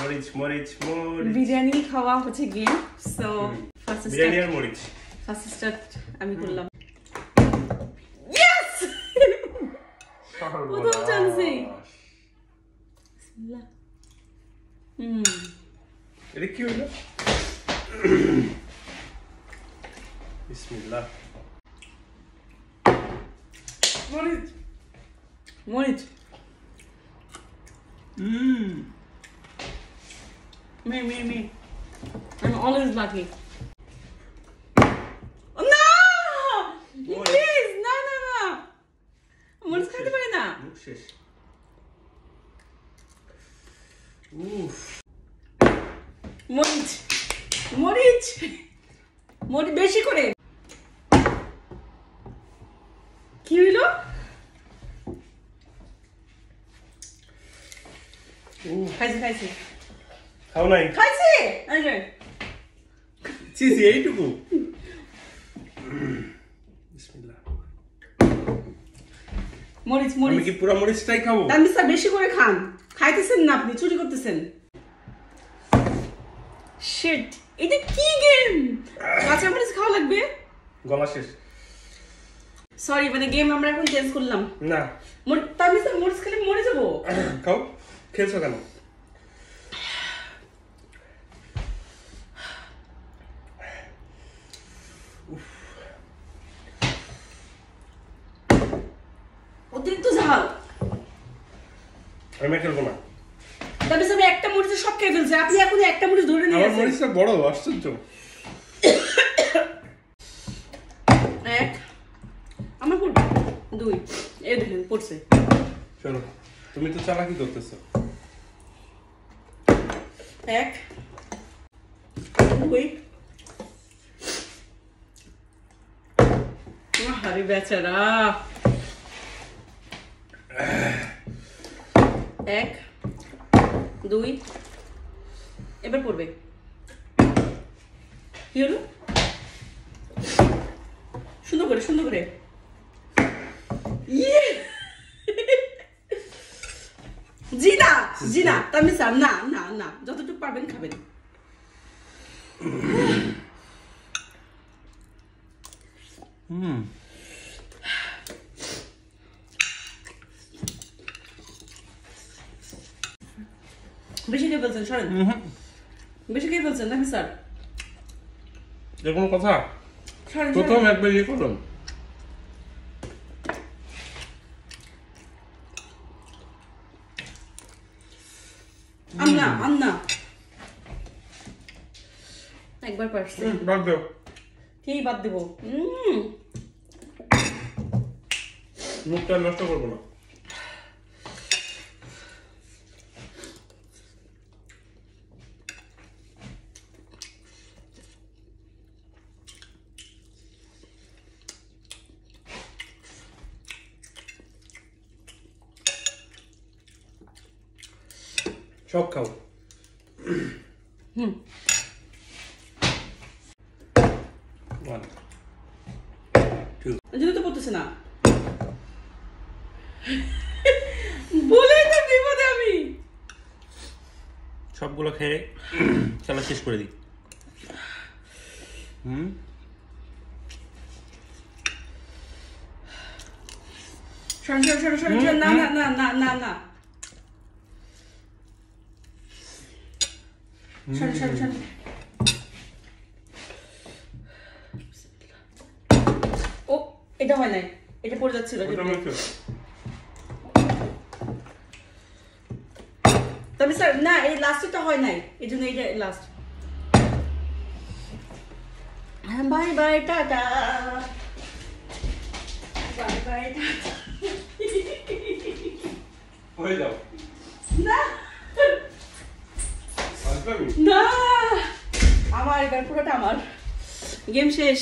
মরিচ মরিচ মরিচ বিরিয়ানি খাওয়া হচ্ছে গেম সো ফার্স্ট বিরিয়ানি আর মরিচ ফার্স্ট স্টার্ট আমি করলাম ইয়েস প্রথম চান্সে বিসমিল্লাহ এটা কি হলো বিসমিল্লাহ মরিচ মরিচ Me. I'm always lucky. No! Please, no. মরিচ খেতে পারি না। মুখ শেষ। উফ। মরিচ বেশি করে। কি হইলো? খাইছি। খাও নাই? খাইছি। আরে। চিজি এইটুকু। বিসমিল্লাহ। মরিচ আমি কি পুরো মরিচটাই খাবো? তানভীর স্যার বেশি করে খান। খাইতেছেন না আপনি চুরি করতেছেন। শিট। এটা কি গেম? কাঁচা মরিচ খাওয়া লাগবে? গলা শেষ। সরি মানে গেম আমরা এখন চেঞ্জ করলাম। না। তানভীর স্যার মরিচ খেলে মরে যাবো। খাও। খেলছো কেন? অতিরিক্ত ঝাল। আমি খেলবো না। তানভীর স্যার একটা মরিচে সব খেয়ে ফেলছে। আপনি এখন একটা মরিচ ধরে নিয়ে আমার মরিচটা বড় আশ্চর্য। এক আমার পড়বে দুই এই দেখেন পড়ছে। চলো তুমি তো চালাকি করতেছো। এক দুই আরে বেচারা এক দুই এবার পড়বে কি হলো সুন্দর করে ইয়ে জি না তানভীর স্যার না যতটুকু পারবেন খাবেন বেশি খেয়ে ফেলছেন সরেন বেশি খেয়ে ফেলছেন তানভীর স্যার কোনো কথা প্রথম একবার ইয়ে করলাম আন্না একবার পারছি বাদ দাও কি বাদ দেব মুখটা নষ্ট করবো না সব খাও তো পড়তেছে না বলেই তো বিপদে আমি সবগুলো খেয়ে খেলা শেষ করে দিই সর না সর ও এটা হয় নাই এটা পড়ে যাচ্ছিল তবে স্যার না এই লাস্টটা হয় নাই এই জন্য এইটা last bye tata bye tata হয়ে যাও না আমার এবার পুরোটা আমার গেম শেষ